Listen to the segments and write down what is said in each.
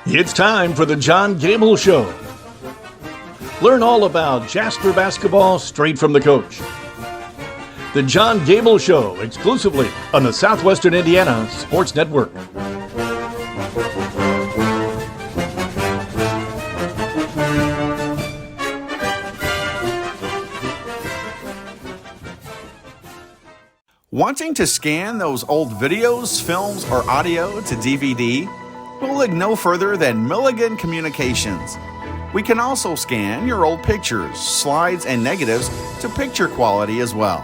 It's time for the John Goebel Show. Learn all about Jasper basketball straight from the coach. The John Goebel Show, exclusively on the Southwestern Indiana Sports Network. Wanting to scan those old videos, films, or audio to DVD? We'll look no further than Milligan Communications. We can also scan your old pictures, slides, and negatives to picture quality as well.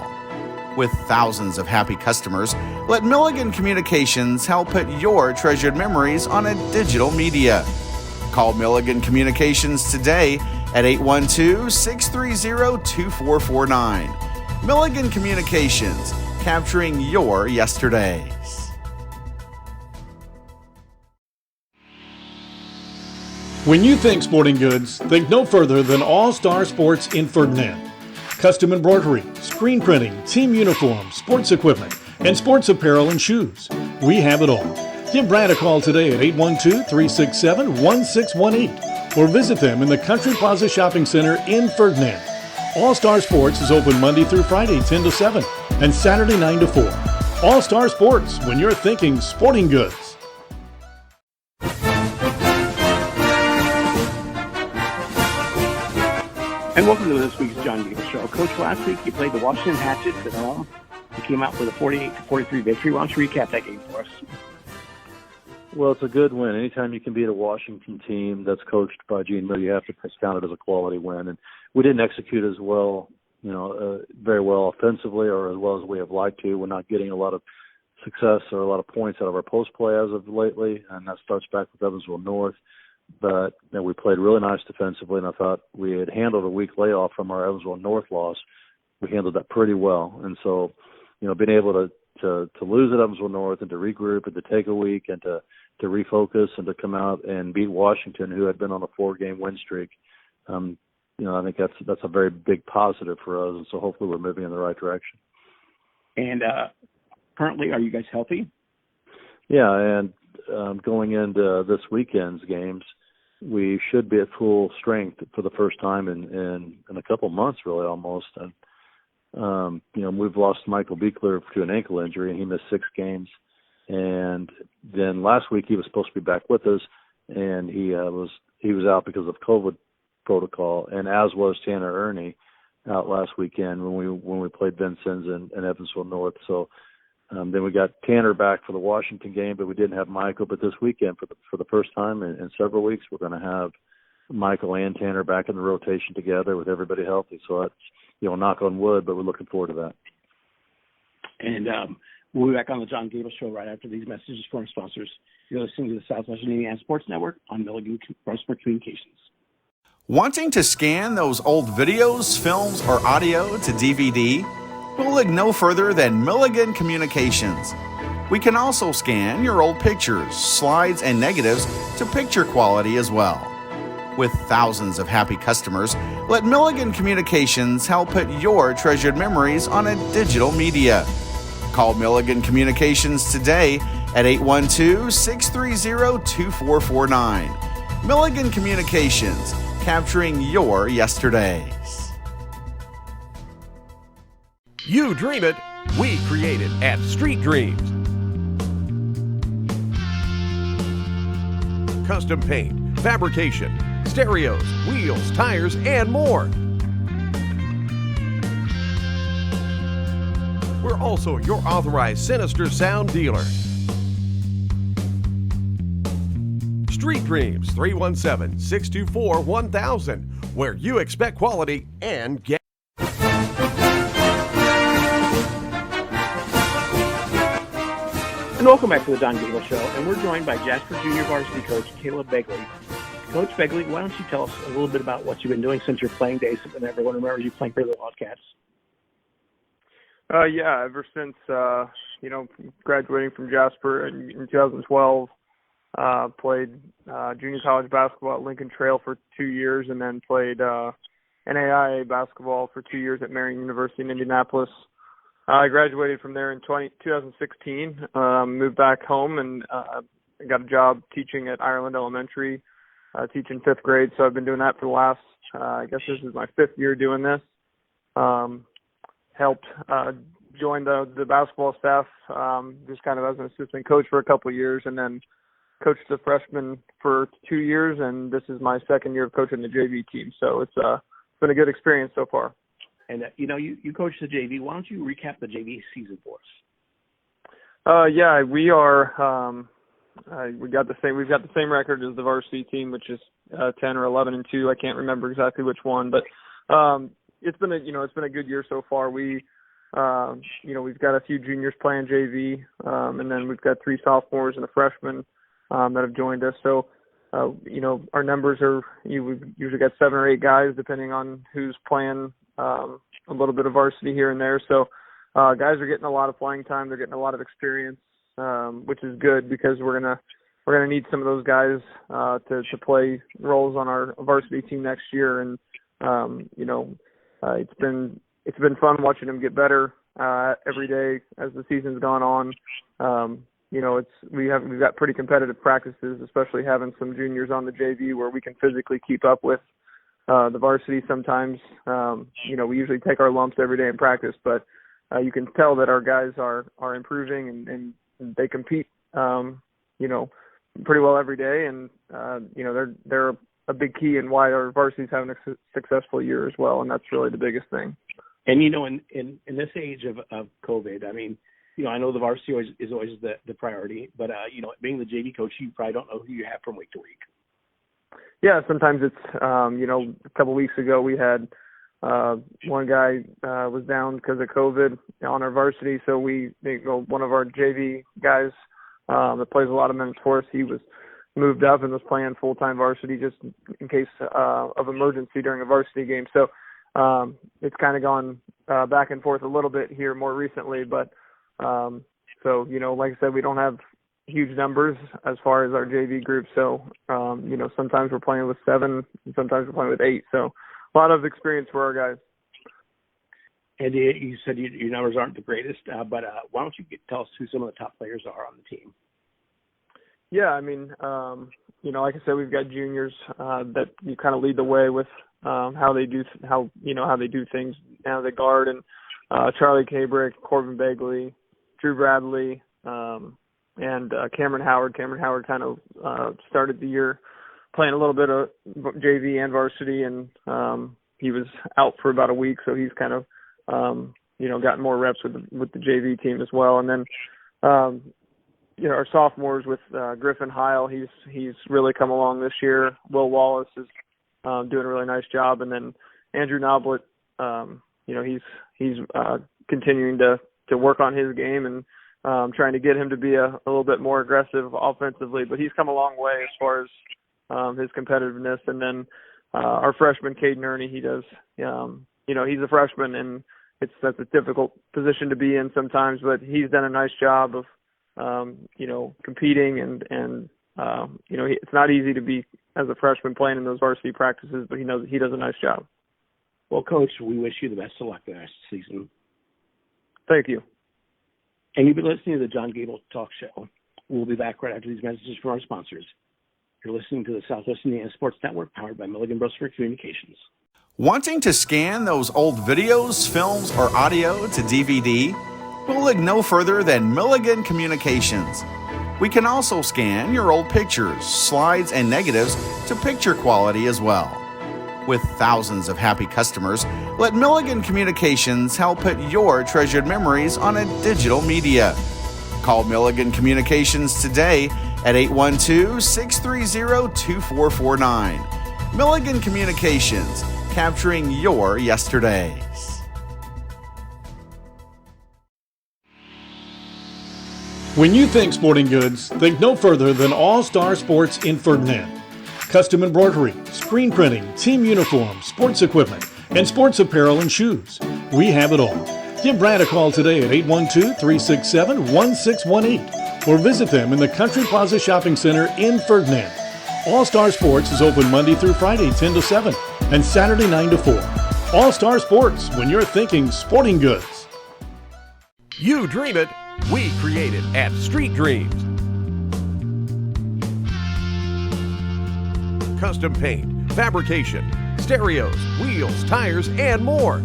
With thousands of happy customers, let Milligan Communications help put your treasured memories on a digital media. Call Milligan Communications today at 812-630-2449. Milligan Communications, capturing your yesterdays. When you think sporting goods, think no further than All Star Sports in Ferdinand. Custom embroidery, screen printing, team uniforms, sports equipment, and sports apparel and shoes. We have it all. Give Brad a call today at 812-367-1618 or visit them in the Country Plaza Shopping Center in Ferdinand. All Star Sports is open Monday through Friday 10 to 7 and Saturday 9 to 4. All Star Sports, when you're thinking sporting goods. And welcome to this week's John Goebel Show. Coach, last week you played the Washington Hatchets at home. You came out with a 48-43 victory. Why don't you recap that game for us? Well, it's a good win. Anytime you can beat a Washington team that's coached by Gene Miller, you have to count it as a quality win. And we didn't execute as well, very well offensively or as well as we have liked to. We're not getting a lot of success or a lot of points out of our post play as of lately, and that starts back with Evansville North. But we played really nice defensively, and I thought we had handled a week layoff from our Evansville North loss. We handled that pretty well. And so, being able to lose at Evansville North and to regroup and to take a week and to refocus and to come out and beat Washington, who had been on a 4-game win streak, I think that's a very big positive for us. And so hopefully we're moving in the right direction. And currently, are you guys healthy? Yeah, and going into this weekend's games, we should be at full strength for the first time in a couple months, really, almost. And, we've lost Michael Beekler to an ankle injury, and he missed 6 games. And then last week he was supposed to be back with us, and he was out because of COVID protocol, and as was Tanner Ernie out last weekend when we played Vincennes and Evansville North. So then we got Tanner back for the Washington game, but we didn't have Michael. But this weekend, for the first time in several weeks, we're going to have Michael and Tanner back in the rotation together with everybody healthy. So that's, knock on wood, but we're looking forward to that. And we'll be back on the John Goebel Show right after these messages from our sponsors. You're listening to the Southwestern Indiana Sports Network on Milligan Communications. Wanting to scan those old videos, films, or audio to DVD? We'll look no further than Milligan Communications. We can also scan your old pictures, slides, and negatives to picture quality as well. With thousands of happy customers, let Milligan Communications help put your treasured memories on a digital media. Call Milligan Communications today at 812-630-2449. Milligan Communications, capturing your yesterdays. You dream it, we create it at Street Dreams. Custom paint, fabrication, stereos, wheels, tires, and more. We're also your authorized Sinister Sound dealer. Street Dreams, 317-624-1000, where you expect quality and get. And welcome back to the John Goebel Show. And we're joined by Jasper Junior varsity coach Caleb Begley. Coach Begley, why don't you tell us a little bit about what you've been doing since your playing days when everyone remembers you playing for the Wildcats? Ever since, graduating from Jasper in 2012, played junior college basketball at Lincoln Trail for 2 years and then played NAIA basketball for 2 years at Marion University in Indianapolis. I graduated from there in 2016, moved back home and got a job teaching at Ireland Elementary, teaching 5th grade. So I've been doing that for the last, I guess this is my 5th year doing this. Helped join the basketball staff just kind of as an assistant coach for a couple of years, and then coached the freshmen for 2 years, and this is my 2nd year of coaching the JV team. So it's been a good experience so far. And you coach the JV. Why don't you recap the JV season for us? Yeah, we are. We've got the same record as the varsity team, which is 10 or 11-2. I can't remember exactly which one, but it's been a good year so far. We've got a few juniors playing JV, and then we've got 3 sophomores and a freshman that have joined us. So, our numbers are, we've usually got 7 or 8 guys, depending on who's playing a little bit of varsity here and there. So, guys are getting a lot of playing time. They're getting a lot of experience, which is good because we're gonna need some of those guys to play roles on our varsity team next year. And it's been fun watching them get better every day as the season's gone on. We've got pretty competitive practices, especially having some juniors on the JV where we can physically keep up with the varsity. Sometimes, we usually take our lumps every day in practice, but you can tell that our guys are improving and they compete, pretty well every day. And, they're a big key in why our varsity's having a successful year as well. And that's really the biggest thing. And, in this age of COVID, I mean, I know the varsity is always the priority, but, being the JV coach, you probably don't know who you have from week to week. Yeah, sometimes it's, a couple weeks ago we had one guy was down because of COVID on our varsity, so one of our JV guys that plays a lot of minutes for us, he was moved up and was playing full-time varsity just in case of emergency during a varsity game. So it's kind of gone back and forth a little bit here more recently, but like I said, we don't have huge numbers as far as our JV group. So, sometimes we're playing with 7, and sometimes we're playing with 8. So a lot of experience for our guys. And you said your numbers aren't the greatest, but why don't you tell us who some of the top players are on the team? Yeah, I mean, like I said, we've got juniors that you kind of lead the way with how they do things, how they guard, and Charlie Cabrick, Corbin Begley, Drew Bradley, and Cameron Howard. Cameron Howard kind of started the year playing a little bit of JV and varsity, and he was out for about a week, so he's kind of gotten more reps with the JV team as well. And then our sophomores with Griffin Heil, he's really come along this year. Will Wallace is doing a really nice job, and then Andrew Noblet, he's continuing to work on his game and trying to get him to be a little bit more aggressive offensively, but he's come a long way as far as his competitiveness. And then our freshman, Caden Ernie, he does, he's a freshman, and that's a difficult position to be in sometimes, but he's done a nice job of, competing and it's not easy to be as a freshman playing in those varsity practices, but he does a nice job. Well, Coach, we wish you the best of luck next season. Thank you. And you've been listening to the John Goebel Talk Show. We'll be back right after these messages from our sponsors. You're listening to the Southwest Indiana Sports Network, powered by Milligan Brusser Communications. Wanting to scan those old videos, films, or audio to DVD? We'll look no further than Milligan Communications. We can also scan your old pictures, slides, and negatives to picture quality as well. With thousands of happy customers, let Milligan Communications help put your treasured memories on a digital media. Call Milligan Communications today at 812-630-2449. Milligan Communications, capturing your yesterdays. When you think sporting goods, think no further than All Star Sports in Ferdinand. Custom embroidery, screen printing, team uniforms, sports equipment, and sports apparel and shoes. We have it all. Give Brad a call today at 812-367-1618 or visit them in the Country Plaza Shopping Center in Ferdinand. All Star Sports is open Monday through Friday 10 to 7 and Saturday 9 to 4. All Star Sports, when you're thinking sporting goods. You dream it, we create it at Street Dreams. custom paint, fabrication, stereos, wheels, tires, and more.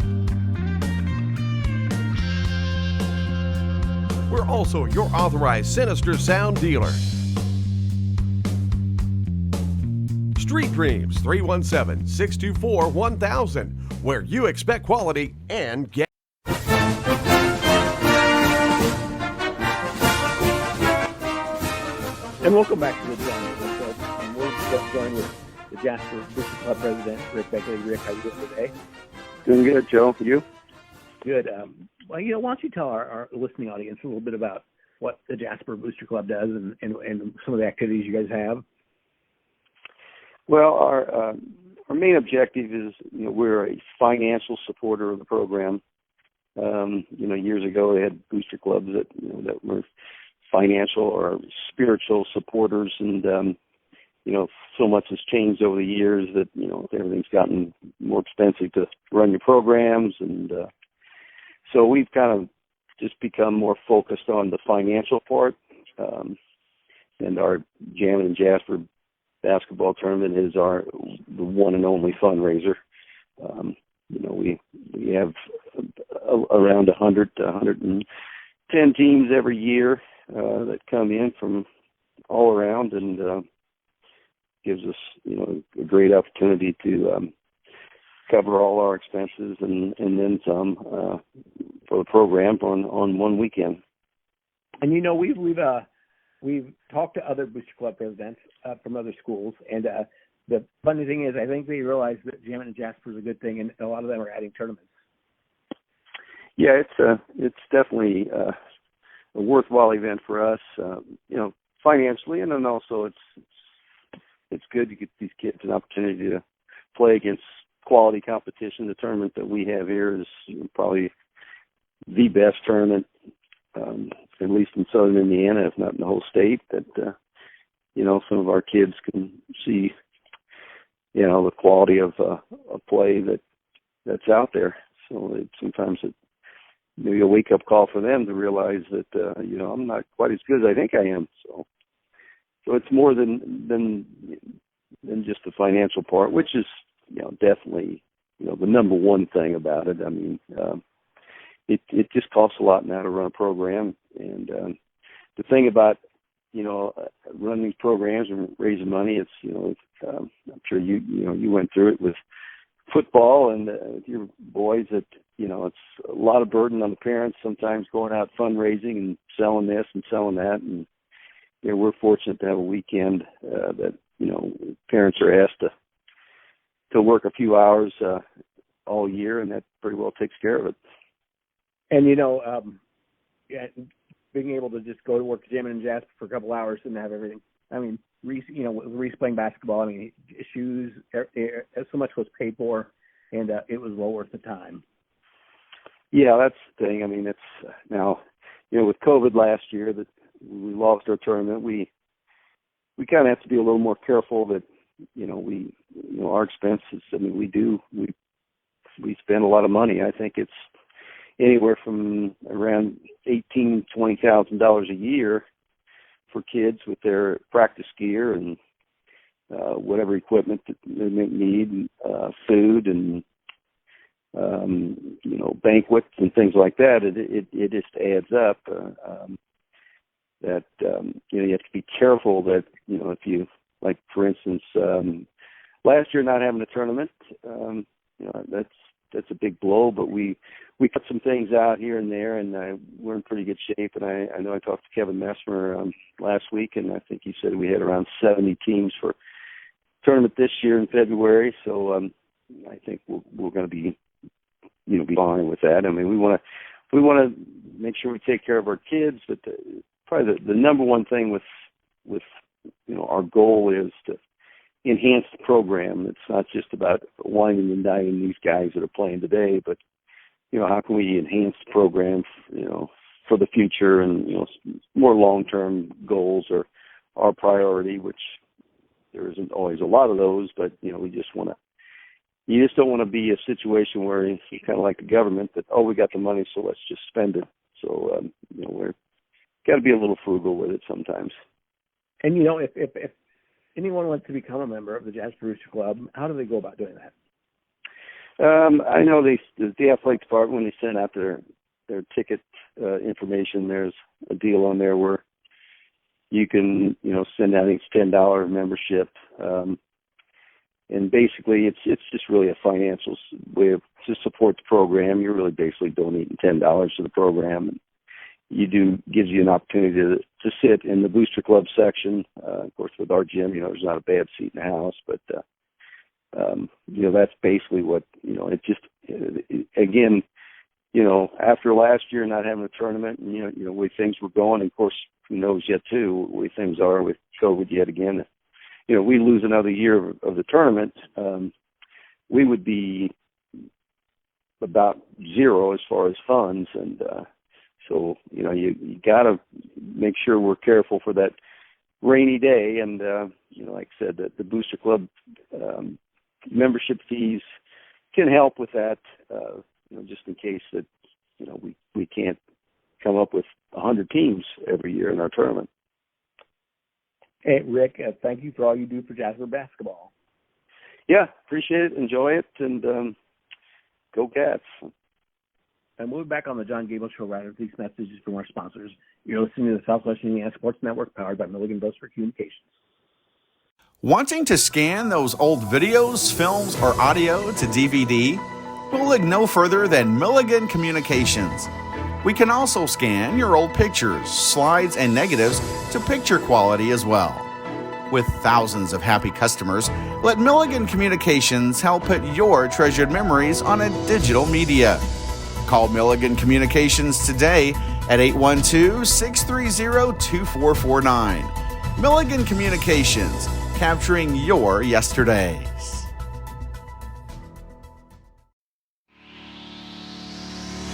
We're also your authorized Sinister Sound dealer. Street Dreams 317-624-1000, where you expect quality and get. And welcome back to the John Goebel Show. And we're joined with the Jasper Booster Club president, Rick Beckley. Rick, how are you doing today? Doing good, Joe. You? Good. Well, why don't you tell our listening audience a little bit about what the Jasper Booster Club does and some of the activities you guys have? Well, our main objective is, we're a financial supporter of the program. Years ago they had booster clubs that were financial or spiritual supporters, and so much has changed over the years that everything's gotten more expensive to run your programs, and so we've kind of just become more focused on the financial part. And our Jammin' and Jasper basketball tournament is the one and only fundraiser. We have around 100 to 110 teams every year that come in from all around, and gives us a great opportunity to cover all our expenses and then some for the program on one weekend. And we've talked to other Booster Club presidents from other schools, and the funny thing is, I think they realize that Jammin' and Jasper is a good thing, and a lot of them are adding tournaments. Yeah, it's definitely a worthwhile event for us, financially, and then also it's good to get these kids an opportunity to play against quality competition. The tournament that we have here is probably the best tournament, at least in Southern Indiana, if not in the whole state, that some of our kids can see the quality of play that's out there. So sometimes it maybe a wake up call for them to realize that I'm not quite as good as I think I am. So it's more than just the financial part, which is definitely the number one thing about it. I mean, it just costs a lot now to run a program, and the thing about running these programs and raising money, it's I'm sure you went through it with football and with your boys, that it's a lot of burden on the parents sometimes going out fundraising and selling this and selling that, and we're fortunate to have a weekend that parents are asked to work a few hours all year, and that pretty well takes care of it. And being able to just go to work at Jammin' and Jasper for a couple hours and have everything. I mean, Reese playing basketball, I mean, shoes, so much was paid for, and it was well worth the time. Yeah, that's the thing. I mean, it's now, with COVID last year that we lost our tournament, we kind of have to be a little more careful that, our expenses, I mean, we spend a lot of money. I think it's anywhere from around $18,000 to $20,000 a year for kids with their practice gear and whatever equipment that they may need, food and banquets and things like that. It just adds up. You have to be careful that if you, like, for instance, last year not having a tournament, that's a big blow, but we cut some things out here and there, and we're in pretty good shape. And I know I talked to Kevin Messmer last week, and I think he said we had around 70 teams for tournament this year in February. So I think we're going to be fine with that. I mean, we want to make sure we take care of our kids, but probably the number one thing with our goal is to enhance the program. It's not just about winding and dining these guys that are playing today, but how can we enhance the program, for the future, and more long-term goals are our priority, which there isn't always a lot of those, but we just want to. You just don't want to be a situation where you kind of like the government that, we got the money, so let's just spend it. So we're got to be a little frugal with it sometimes. And if anyone wants to become a member of the Jasper Booster Club, how do they go about doing that? I know the athletic department, when they send out their ticket information, there's a deal on there where you can, send out, I think it's $10 membership. And basically it's just really a financial way to support the program. You're really basically donating $10 to the program. And gives you an opportunity to sit in the Booster Club section. Of course, with our gym, there's not a bad seat in the house, but that's basically what, again, after last year not having a tournament and, the way things were going, and of course, who knows yet too, the way things are with COVID yet again, we lose another year of the tournament, we would be about zero as far as funds. And, so, you got to make sure we're careful for that rainy day. And, like I said, the Booster Club membership fees can help with that, just in case that, we can't come up with 100 teams every year in our tournament. Hey, Rick, thank you for all you do for Jasper basketball. Yeah, appreciate it. Enjoy it. And go Cats. And we'll be back on the John Goebel Show right after these messages from our sponsors. You're listening to the Southwest Indiana Sports Network, powered by Milligan Boastford Communications. Wanting to scan those old videos, films, or audio to DVD? We'll look no further than Milligan Communications. We can also scan your old pictures, slides, and negatives to picture quality as well. With thousands of happy customers, let Milligan Communications help put your treasured memories on a digital media. Call Milligan Communications today at 812-630-2449. Milligan Communications, capturing your yesterdays.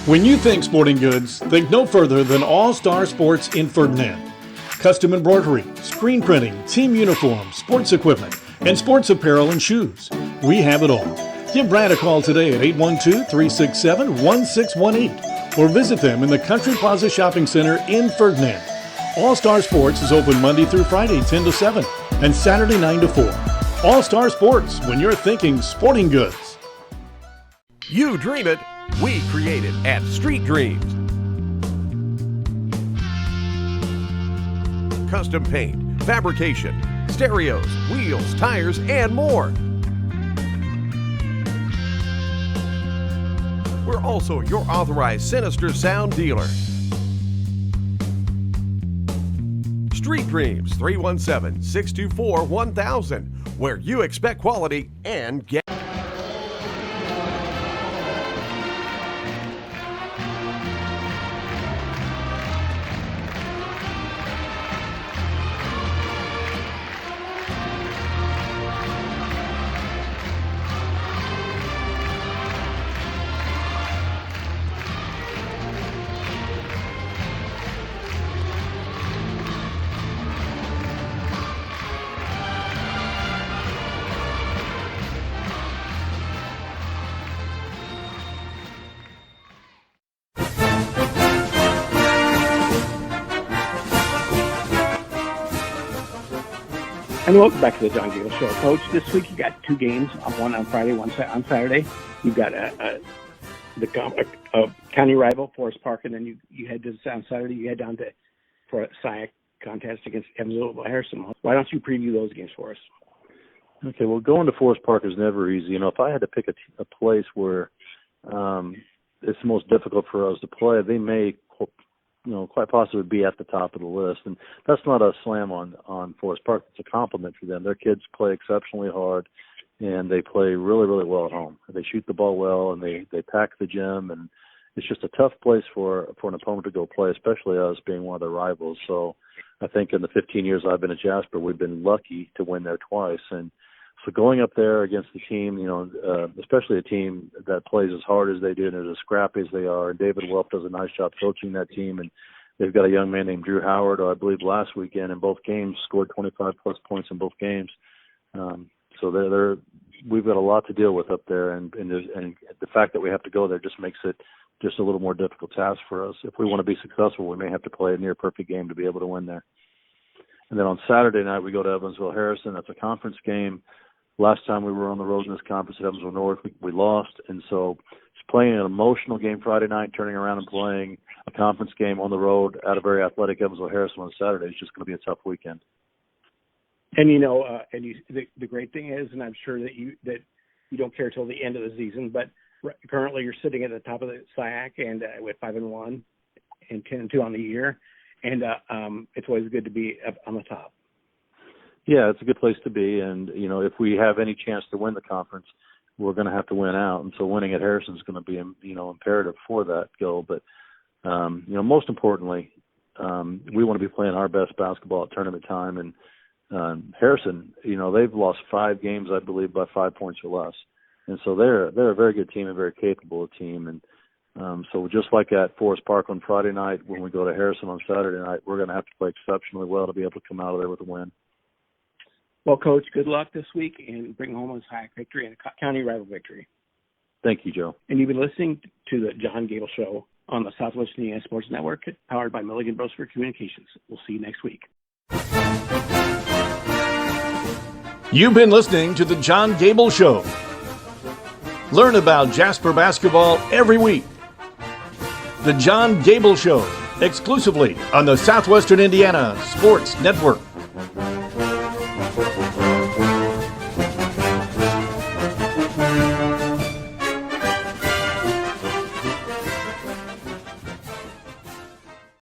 When you think sporting goods, think no further than All Star Sports in Ferdinand. Custom embroidery, screen printing, team uniforms, sports equipment, and sports apparel and shoes. We have it all. Give Brad a call today at 812-367-1618 or visit them in the Country Plaza Shopping Center in Ferdinand. All Star Sports is open Monday through Friday 10 to 7 and Saturday 9 to 4. All Star Sports, when you're thinking sporting goods. You dream it, we create it at Street Dreams. Custom paint, fabrication, stereos, wheels, tires, and more. We're also your authorized Sinister Sound dealer. Street Dreams, 317-624-1000, where you expect quality and get. And welcome back to the John Goebel Show. Coach, this week you got two games, one on Friday, one on Saturday. You've got a county rival, Forest Park, and then you head to on Saturday, you head down for a SIAC contest against Evansville Harrison. Why don't you preview those games for us? Okay, well, going to Forest Park is never easy. If I had to pick a place where it's the most difficult for us to play, they may quite possibly be at the top of the list. And that's not a slam on Forest Park. It's a compliment for them. Their kids play exceptionally hard, and they play really, really well at home. They shoot the ball well, and they pack the gym, and it's just a tough place for an opponent to go play, especially us being one of their rivals. So I think in the 15 years I've been at Jasper, we've been lucky to win there twice. And so going up there against the team, especially a team that plays as hard as they do and as scrappy as they are, and David Welp does a nice job coaching that team, and they've got a young man named Drew Howard, who I believe last weekend in both games scored 25-plus points in both games. So we've got a lot to deal with up there, and the fact that we have to go there just makes it just a little more difficult task for us. If we want to be successful, we may have to play a near-perfect game to be able to win there. And then on Saturday night, we go to Evansville Harrison. That's a conference game. Last time we were on the road in this conference at Evansville North, we lost. And so it's playing an emotional game Friday night, turning around and playing a conference game on the road at a very athletic Evansville Harrison on Saturday. It's just going to be a tough weekend. And the great thing is, and I'm sure that you don't care till the end of the season, but currently you're sitting at the top of the SIAC and with 5-1 and 10-2 on the year, and it's always good to be up on the top. Yeah, it's a good place to be, and if we have any chance to win the conference, we're going to have to win out, and so winning at Harrison is going to be imperative for that goal. But most importantly, we want to be playing our best basketball at tournament time, and Harrison, they've lost 5 games, I believe, by 5 points or less. And so they're a very good team, a very capable team. And so just like at Forest Park on Friday night, when we go to Harrison on Saturday night, we're going to have to play exceptionally well to be able to come out of there with a win. Well, Coach, good luck this week and bring home a SIAC victory and a county rival victory. Thank you, Joe. And you've been listening to the John Goebel Show on the Southwest Indiana Sports Network, powered by Milligan Brosford Communications. We'll see you next week. You've been listening to the John Goebel Show. Learn about Jasper basketball every week. The John Goebel Show, exclusively on the Southwestern Indiana Sports Network.